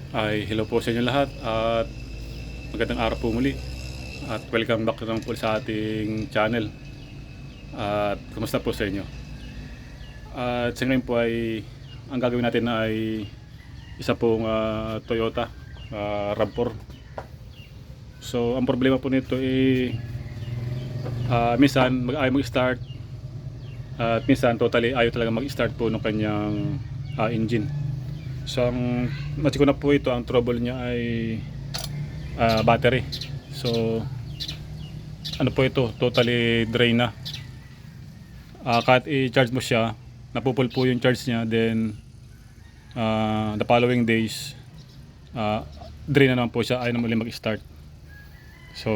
Ay hello po sa inyo lahat at magandang araw po muli at welcome back naman po sa ating channel. At kumusta po sa inyo? At sa ngayon po ay ang gagawin natin ay isa pong Toyota RAV4. So ang problema po nito ay minsan ayaw mag-start at minsan totally ayaw talaga mag-start po ng kanyang engine. So ang match ko na po ito, ang trouble niya ay battery. So ano po ito, totally drain na. Kahit i-charge mo siya, napupul po yung charge niya, then the following days drain na naman po siya, ayaw na muli mag-start. So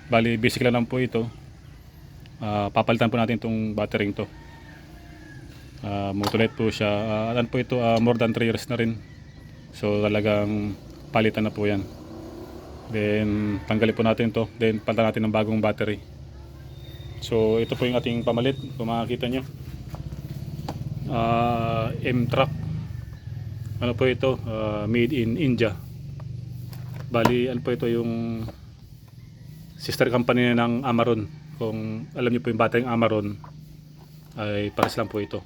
bali basic lang po ito. Papalitan po natin itong battery to. Motolite po siya. Ano po ito, more than 3 years na rin. So talagang palitan na po yan. Then tanggalin po natin to, then palitan natin ng bagong battery. So ito po yung ating pamalit, kung makikita nyo. M-Truck. Ano po ito, made in India. Bali ano po ito, yung sister company ng Amaron. Kung alam nyo po yung battery ng Amaron, ay pares lang po ito.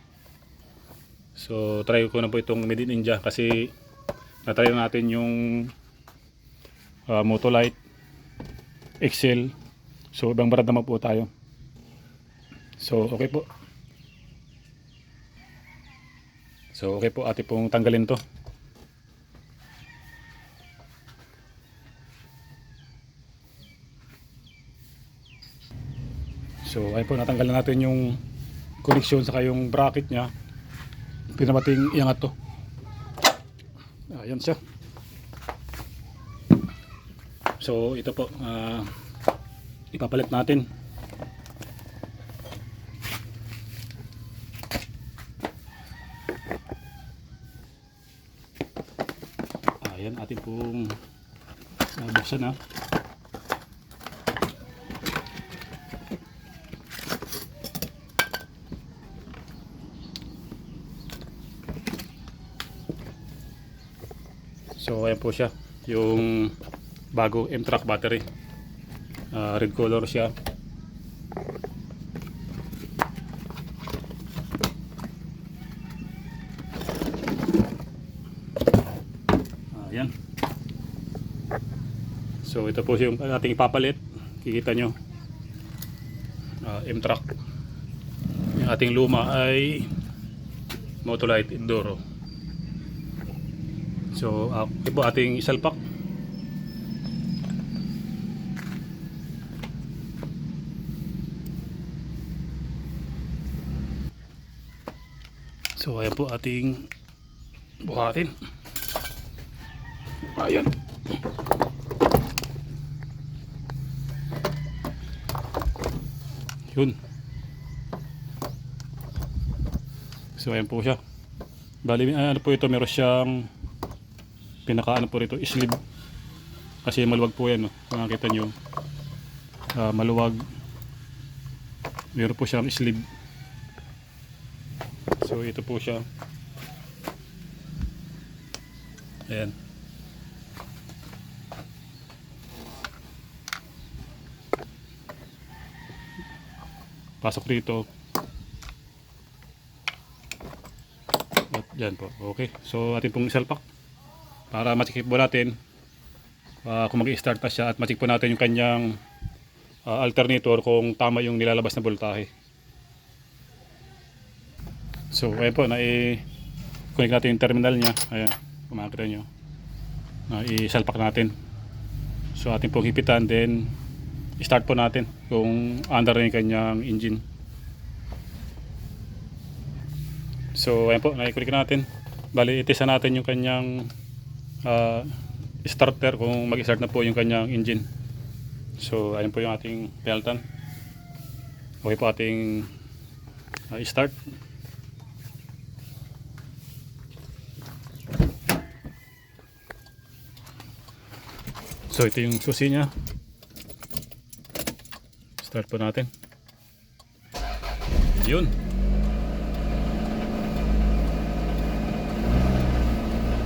So try ko na po itong made in India kasi natry na natin yung Motolite Excel. So ibang brand naman po tayo. So okay po. So okay po, ate pong tanggalin to. So ayun po, natanggal na natin yung connection saka yung bracket nya. Pinamating iangat to. Ayan siya. So ito po, ipapalit natin. Ayan, atin pong buksan na. So ayan po siya, yung bago M-Truck battery. Red color siya. Ayan. So ito po yung ating ipapalit. Kikita nyo, M-Truck. Yung ating luma ay Motolite Enduro. So ito po ating isalpak. So ayan po ating buhatin. Ayan. Yun. So ayan po siya. Bali ano po ito, meron siyang pinaka ano po rito, sleeve. Kasi maluwag po yan, no? Kung nakita nyo, maluwag. Meron po siyang sleeve. So ito po siya. Ayan. Pasok dito. At dyan po. Okay. So atin pong isalpak para ma-check po natin kung mag-i-start na siya, at ma-check po natin yung kanyang alternator kung tama yung nilalabas na voltahe. So ayan po, na-connect natin yung terminal nya. Ayan, kung makikita nyo, i-salpak natin. So ating pong hipitan, then start po natin kung under na yung kanyang engine. So ayan po, na-connect natin. Bali, itesa natin yung kanyang starter kung mag-start na po yung kanyang engine. So ayan po yung ating peltan. Okay po, ating start. So ito yung susi nya. Start po natin. Yun.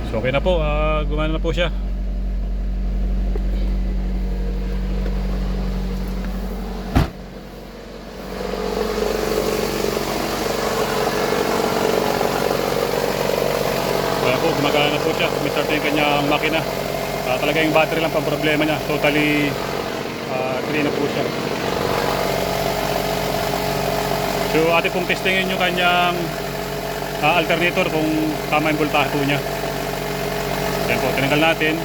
So So okay na po, gumana na po siya. Kaya po, gumagana na po siya. Umistart na yung kanyang makina. Talaga yung battery lang pang problema niya. Totally clean na po siya. So atin pong testingin yung kanyang alternator kung tama yung voltahe po niya. Ayan po, tinanggal natin.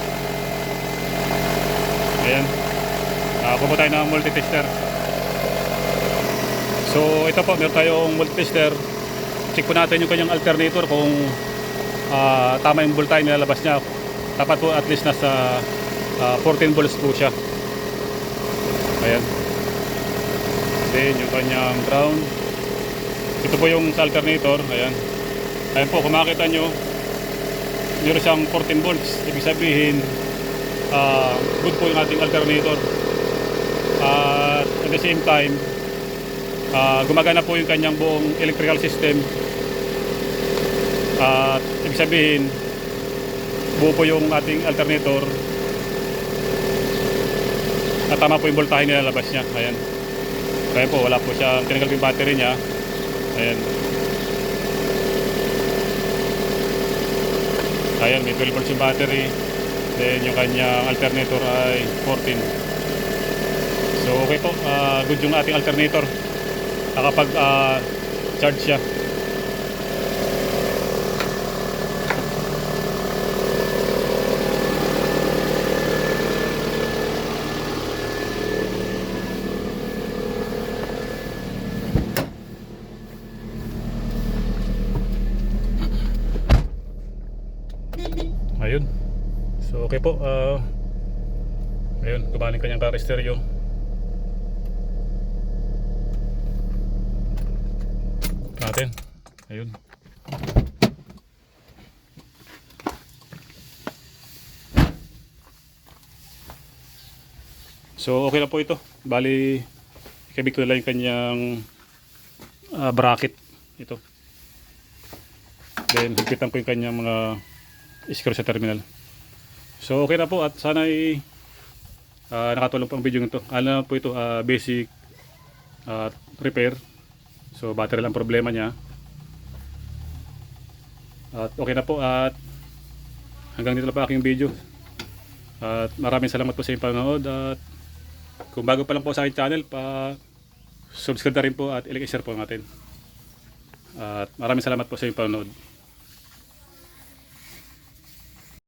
Ayan. Pupunta tayo ng multitester. So ito po, meron tayong multitester. Check po natin yung kanyang alternator kung tama yung voltahe nilalabas niya. Dapat po at least nasa 14 volts po siya. Ayan. Then yung kanyang ground. Ito po yung sa alternator. Ayan. Ayan po, kung makikita nyo, meron siyang 14 volts. Ibig sabihin, good po yung ating alternator. At the same time, gumagana po yung kanyang buong electrical system. At ibig sabihin, buo po yung ating alternator. At tama po yung voltahe nilalabas niya. Ayan. Kaya po, wala po siyang tinanggal po yung battery niya. Ayan. Ayan, may 12 volts yung battery. Then yung kanyang alternator ay 14. So okay po, good yung ating alternator. Nakapag charge siya. Ayun. So okay po, ayun, gumana yung kanyang car stereo. Natin. Ayun. So okay na po ito. Bali, ikabit ko na lang yung kanyang bracket. Ito. Then higpitan ko yung kanyang mga screw sa terminal. So okay na po at sana ay nakatulong po ang video nito. Ano po ito, basic repair. So battery lang problema niya. At okay na po at hanggang dito lang po aking video. At maraming salamat po sa inyong panonood at kung bago pa lang po sa aking channel, subscribe na rin po at i-like share po natin. At maraming salamat po sa inyong panonood.